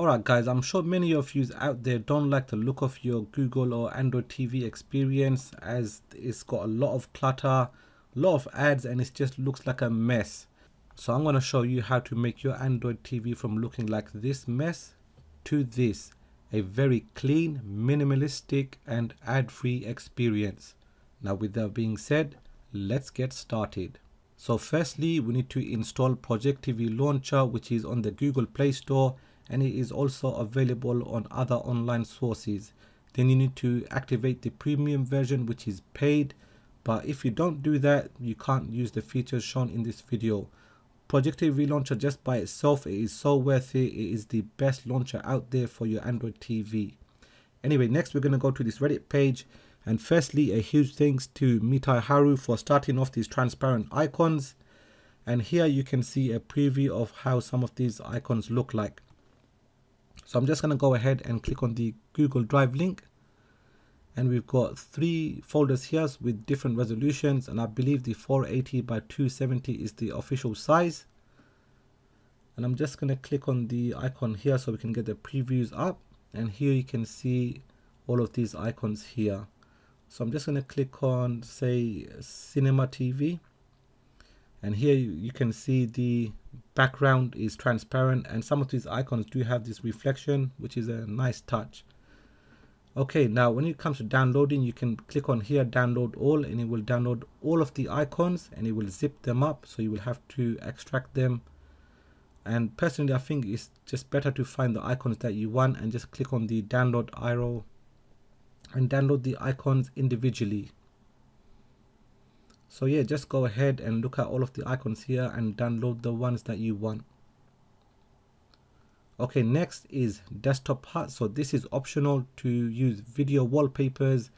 Alright guys, I'm sure many of you out there don't like the look of your Google or Android TV experience, as it's got a lot of clutter, a lot of ads, and it just looks like a mess. So I'm going to show you how to make your Android TV from looking like this mess to this, a very clean, minimalistic and ad-free experience. Now with that being said, let's get started. So firstly, we need to install Projectivy Launcher, which is on the Google Play Store, and it is also available on other online sources. Then you need to activate the premium version, which is paid, but if you don't do that, you can't use the features shown in this video. Projectivy Launcher just by itself, it is so worth it. It is the best launcher out there for your Android TV. Anyway, next we're going to go to this Reddit page, and firstly, a huge thanks to Mitai Haru for starting off these transparent icons. And here you can see a preview of how some of these icons look like. So I'm just going to go ahead and click on the Google Drive link, and we've got 3 folders here with different resolutions, and I believe the 480 by 270 is the official size. And I'm just going to click on the icon here so we can get the previews up, and here you can see all of these icons here. So I'm just going to click on, say, Cinema TV, and here you can see the background is transparent, and some of these icons do have this reflection, which is a nice touch. Okay, now when it comes to downloading, you can click on here, download all, and it will download all of the icons and it will zip them up, so you will have to extract them. And personally, I think it's just better to find the icons that you want and just click on the download arrow and download the icons individually. So yeah, just go ahead and look at all of the icons here and download the ones that you want. Okay, next is Desktop Hut. So this is optional to use video wallpapers,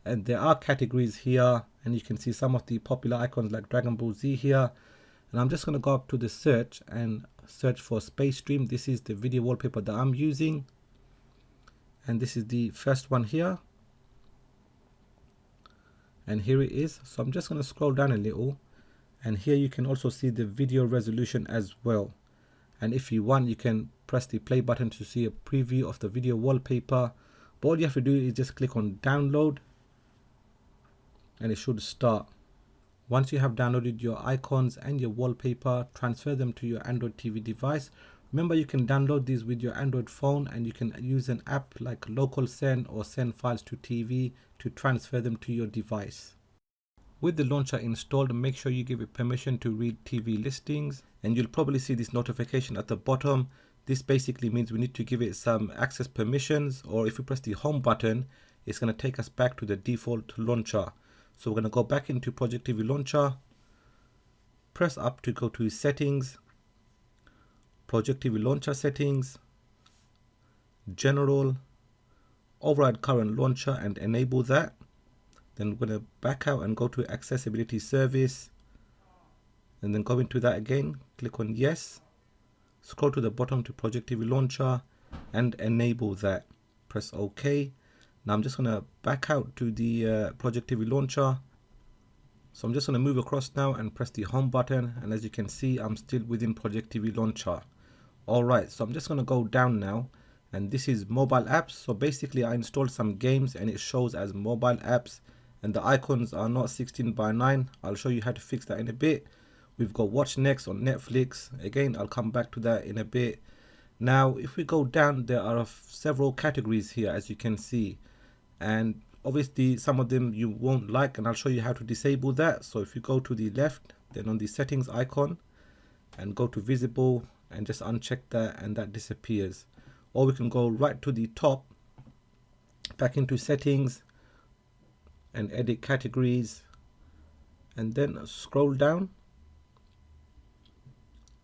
and there are categories here, and you can see some of the popular icons like Dragon Ball Z here. And I'm just going to go up to the search and search for Space Stream. This is the video wallpaper that I'm using, and this is the first one here. And here it is. So I'm just going to scroll down a little, and here you can also see the video resolution as well. And if you want, you can press the play button to see a preview of the video wallpaper. But all you have to do is just click on download, and it should start. Once you have downloaded your icons and your wallpaper, transfer them to your Android TV device. Remember, you can download these with your Android phone, and you can use an app like Local Send or Send Files to TV to transfer them to your device. With the launcher installed, make sure you give it permission to read TV listings, and you'll probably see this notification at the bottom. This basically means we need to give it some access permissions, or if you press the home button, it's going to take us back to the default launcher. So we're going to go back into Projectivy Launcher, press up to go to Settings, Projectivy Launcher Settings, General, override current launcher and enable that. Then we're going to back out and go to Accessibility Service, and then go into that again, click on Yes, scroll to the bottom to Projectivy Launcher and enable that. Press OK. Now I'm just going to back out to the Projectivy Launcher. So I'm just going to move across now and press the home button, and as you can see, I'm still within Projectivy Launcher. Alright, so I'm just going to go down now, and this is mobile apps. So basically I installed some games and it shows as mobile apps, and the icons are not 16:9. I'll show you how to fix that in a bit. We've got Watch Next on Netflix. Again, I'll come back to that in a bit. Now, if we go down, there are several categories here, as you can see. And obviously, some of them you won't like, and I'll show you how to disable that. So if you go to the left, then on the settings icon, and go to visible, and just uncheck that, and that disappears. Or we can go right to the top, back into settings, and edit categories, and then scroll down.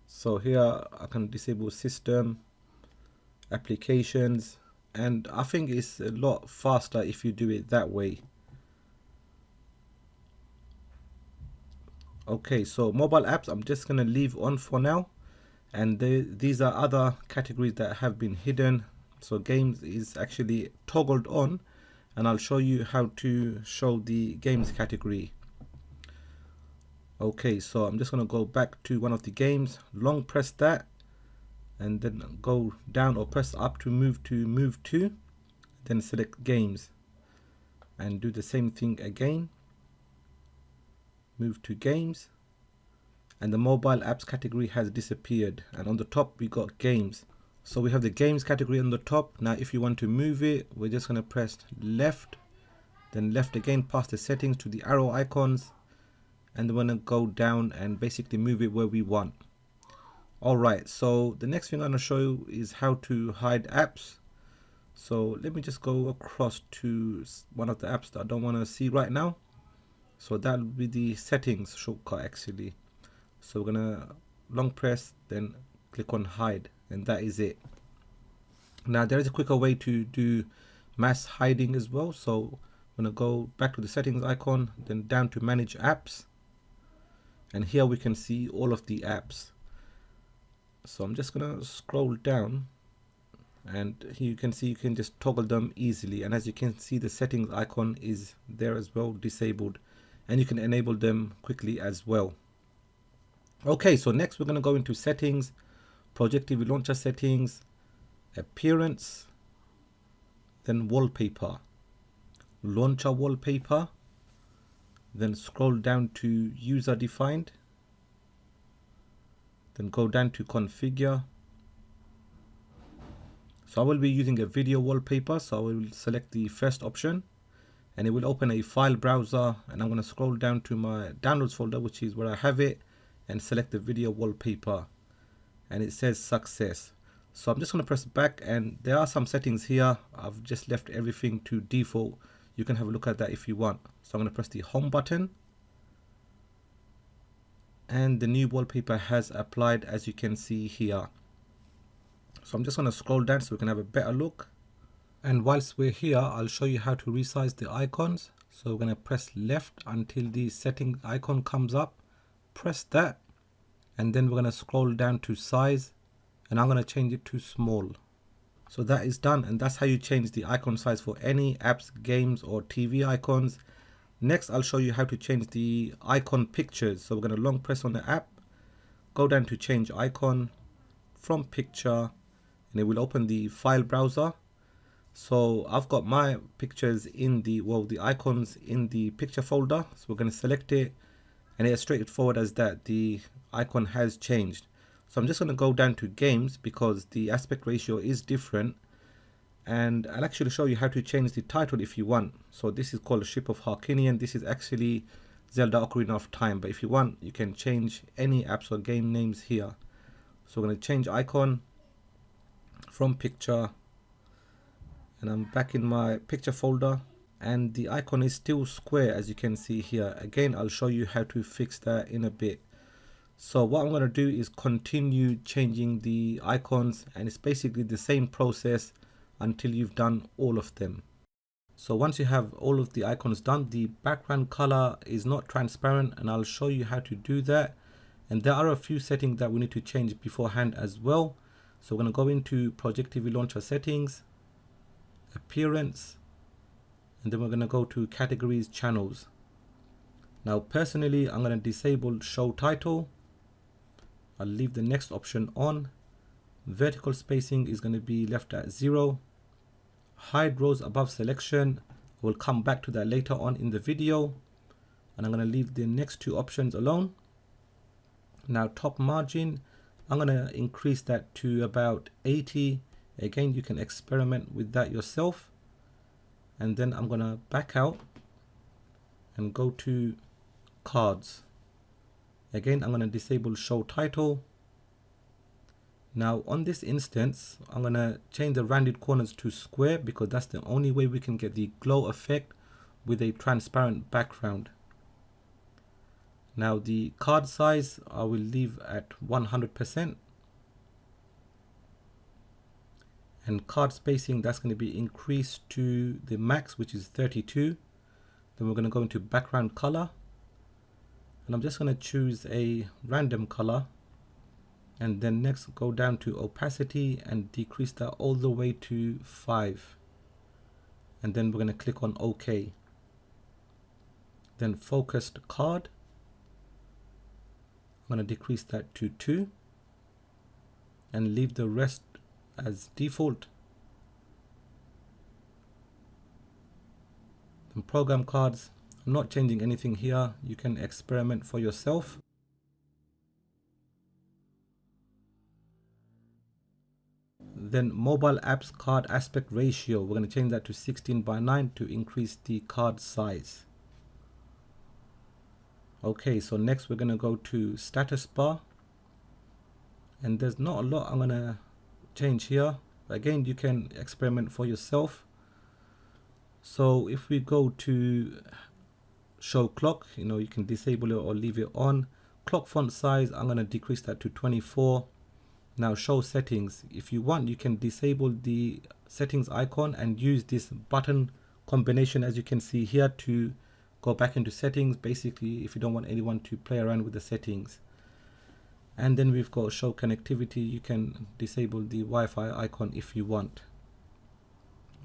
So here I can disable system, applications, and I think it's a lot faster if you do it that way. Okay, so mobile apps I'm just going to leave on for now, and these are other categories that have been hidden. So games is actually toggled on, and I'll show you how to show the games category. Okay, so I'm just going to go back to one of the games, long press that, and then go down or press up to move to, then select games and do the same thing again, move to games, and the mobile apps category has disappeared, and on the top we got games. So we have the games category on the top. Now if you want to move it, we're just going to press left, then left again past the settings to the arrow icons, and we're going to go down and basically move it where we want. Alright, so the next thing I'm going to show you is how to hide apps. So let me just go across to one of the apps that I don't want to see right now. So that will be the settings shortcut actually. So we're gonna long press, then click on hide, and that is it. Now there is a quicker way to do mass hiding as well. So I'm gonna go back to the settings icon, then down to manage apps, and here we can see all of the apps. So I'm just gonna scroll down, and here you can see you can just toggle them easily, and as you can see the settings icon is there as well, disabled, and you can enable them quickly as well. Okay, so next we're going to go into settings, Projectivy Launcher settings, appearance, then wallpaper, launcher wallpaper, then scroll down to user defined, then go down to configure. So I will be using a video wallpaper, so I will select the first option, and it will open a file browser, and I'm going to scroll down to my downloads folder, which is where I have it, and select the video wallpaper, and it says success. So I'm just going to press back, and there are some settings here. I've just left everything to default. You can have a look at that if you want. So I'm going to press the home button, and the new wallpaper has applied, as you can see here. So I'm just going to scroll down so we can have a better look. And whilst we're here, I'll show you how to resize the icons. So we're going to press left until the setting icon comes up. Press that, and then we're going to scroll down to size, and I'm going to change it to small. So that is done, and that's how you change the icon size for any apps, games, or TV icons. Next, I'll show you how to change the icon pictures. So we're going to long press on the app, go down to change icon, from picture, and it will open the file browser. So I've got my pictures in the icons in the picture folder. So we're going to select it, and it's straightforward as that. The icon has changed. So I'm just going to go down to games because the aspect ratio is different, and I'll actually show you how to change the title if you want. So this is called Ship of Harkinian. This is actually Zelda Ocarina of Time, but if you want, you can change any apps or game names here. So we're going to change icon, from picture, and I'm back in my picture folder, and the icon is still square, as you can see here. Again, I'll show you how to fix that in a bit. So what I'm going to do is continue changing the icons, and it's basically the same process until you've done all of them. So once you have all of the icons done, the background color is not transparent, and I'll show you how to do that. And there are a few settings that we need to change beforehand as well. So we're going to go into Projectivy Launcher settings, appearance, and then we're going to go to categories, channels. Now personally, I'm going to disable show title. I'll leave the next option on. Vertical spacing is going to be left at 0. Hide rows above selection. We'll come back to that later on in the video. And I'm going to leave the next two options alone. Now top margin, I'm going to increase that to about 80. Again, you can experiment with that yourself. And then I'm going to back out and go to cards. Again, I'm going to disable show title. Now on this instance, I'm going to change the rounded corners to square because that's the only way we can get the glow effect with a transparent background. Now the card size I will leave at 100%. And card spacing, that's going to be increased to the max, which is 32. Then we're going to go into background color. And I'm just going to choose a random color, and then next go down to opacity and decrease that all the way to 5, and then we're going to click on OK. Then focused card, I'm going to decrease that to 2, and leave the rest as default. Then program cards, I'm not changing anything here, you can experiment for yourself. Then mobile apps card aspect ratio, we're going to change that to 16:9 to increase the card size. Okay, so next we're going to go to status bar, and there's not a lot I'm going to change here. Again, you can experiment for yourself. So if we go to show clock, you can disable it or leave it on. Clock font size, I'm going to decrease that to 24. Now show settings, if you want you can disable the settings icon and use this button combination as you can see here to go back into settings, basically if you don't want anyone to play around with the settings. And then we've got show connectivity, you can disable the Wi-Fi icon if you want.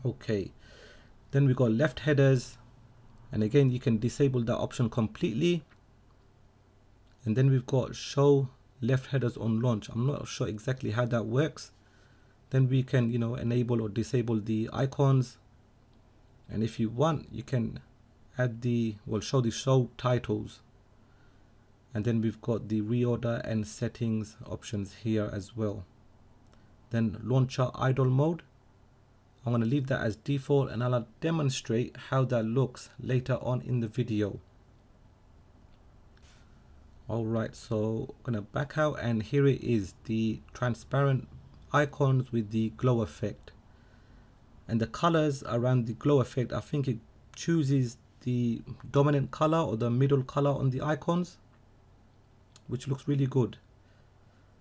Okay, then we got left headers, and again you can disable that option completely. And then we've got show left headers on launch, I'm not sure exactly how that works. Then we can enable or disable the icons, and if you want you can add show the show titles. And then we've got the reorder and settings options here as well. Then launcher idle mode, I'm going to leave that as default, and I'll demonstrate how that looks later on in the video. Alright, so I'm going to back out, and here it is, the transparent icons with the glow effect. And the colors around the glow effect, I think it chooses the dominant color or the middle color on the icons, which looks really good.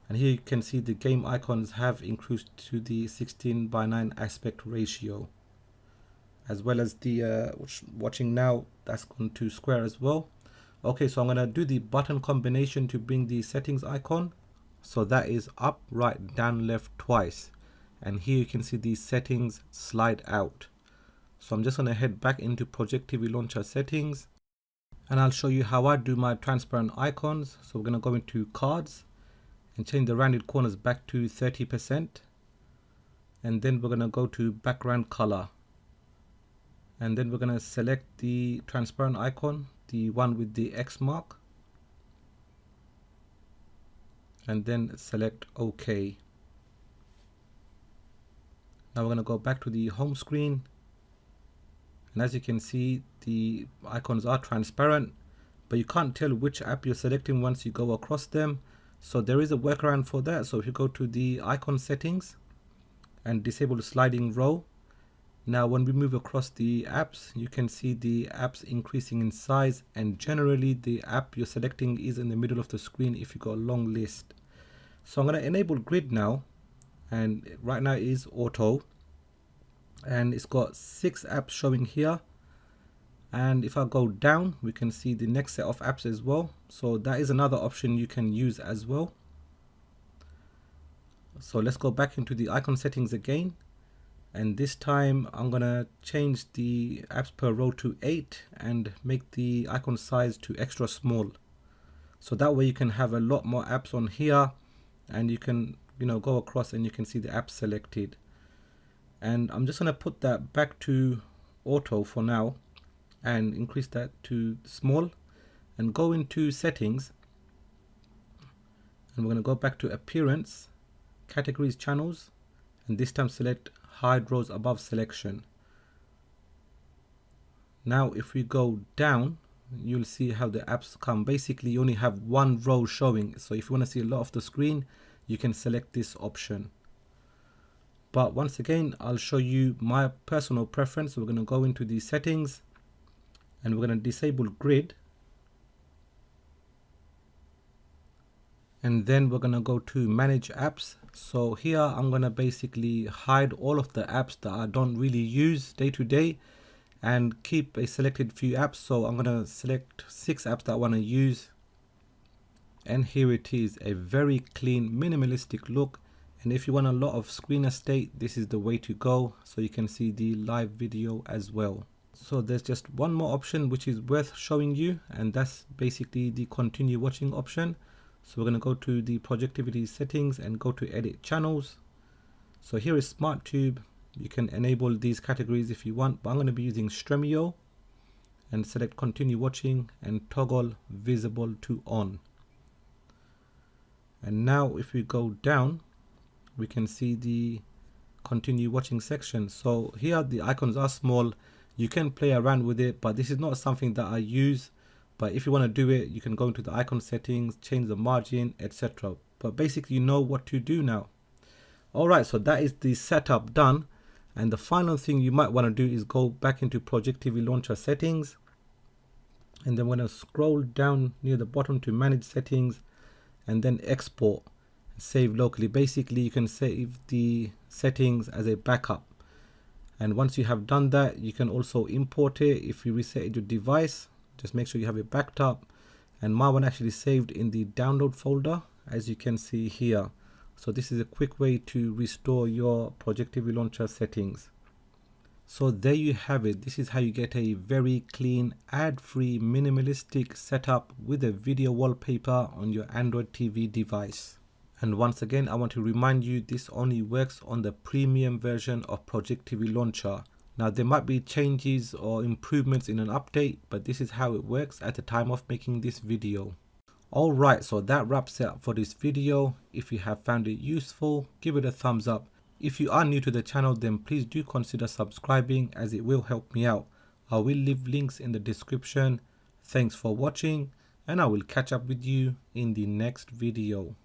And here you can see the game icons have increased to the 16:9 aspect ratio, as well as the watching now, that's gone to square as well. Okay, so I'm going to do the button combination to bring the settings icon. So that is up, right, down, left twice. And here you can see the settings slide out. So I'm just going to head back into Projectivy Launcher settings, and I'll show you how I do my transparent icons. So we're going to go into cards and change the rounded corners back to 30%. And then we're going to go to background color. And then we're going to select the transparent icon, the one with the X mark, and then select OK. Now we're going to go back to the home screen, and as you can see the icons are transparent, but you can't tell which app you're selecting once you go across them. So there is a workaround for that. So if you go to the icon settings and disable the sliding row, now when we move across the apps, you can see the apps increasing in size, and generally the app you're selecting is in the middle of the screen if you've got a long list. So I'm going to enable grid now, and right now it is auto, and it's got 6 apps showing here. And if I go down, we can see the next set of apps as well. So that is another option you can use as well. So let's go back into the icon settings again. And this time I'm going to change the apps per row to 8 and make the icon size to extra small. So that way you can have a lot more apps on here, and you can go across and you can see the apps selected. And I'm just going to put that back to auto for now and increase that to small, and go into settings, and we're going to go back to appearance, categories, channels, and this time select hide rows above selection. Now if we go down, you'll see how the apps come. Basically you only have one row showing, so if you want to see a lot of the screen you can select this option. But once again I'll show you my personal preference. We're going to go into the settings, and we're going to disable grid, and then we're going to go to manage apps. So here I'm going to basically hide all of the apps that I don't really use day to day and keep a selected few apps. So I'm going to select 6 apps that I want to use, and here it is, a very clean minimalistic look. And if you want a lot of screen estate, this is the way to go, so you can see the live video as well. So there's just one more option which is worth showing you, and that's basically the continue watching option. So we're going to go to the Projectivity settings and go to edit channels. So here is SmartTube. You can enable these categories if you want, but I'm going to be using Stremio, and select continue watching and toggle visible to on. And now if we go down, we can see the continue watching section. So here the icons are small. You can play around with it, but this is not something that I use. But if you want to do it, you can go into the icon settings, change the margin, etc. But basically you know what to do now. Alright, so that is the setup done. And the final thing you might want to do is go back into Projectivy Launcher settings. And then we're going to scroll down near the bottom to manage settings and then export, save locally. Basically you can save the settings as a backup. And once you have done that, you can also import it. If you reset your device, just make sure you have it backed up. And my one actually saved in the download folder, as you can see here. So this is a quick way to restore your Projectivy Launcher settings. So there you have it. This is how you get a very clean, ad-free, minimalistic setup with a video wallpaper on your Android TV device. And once again, I want to remind you, this only works on the premium version of Projectivy Launcher. Now there might be changes or improvements in an update, but this is how it works at the time of making this video. Alright, so that wraps it up for this video. If you have found it useful, give it a thumbs up. If you are new to the channel, then please do consider subscribing, as it will help me out. I will leave links in the description. Thanks for watching, and I will catch up with you in the next video.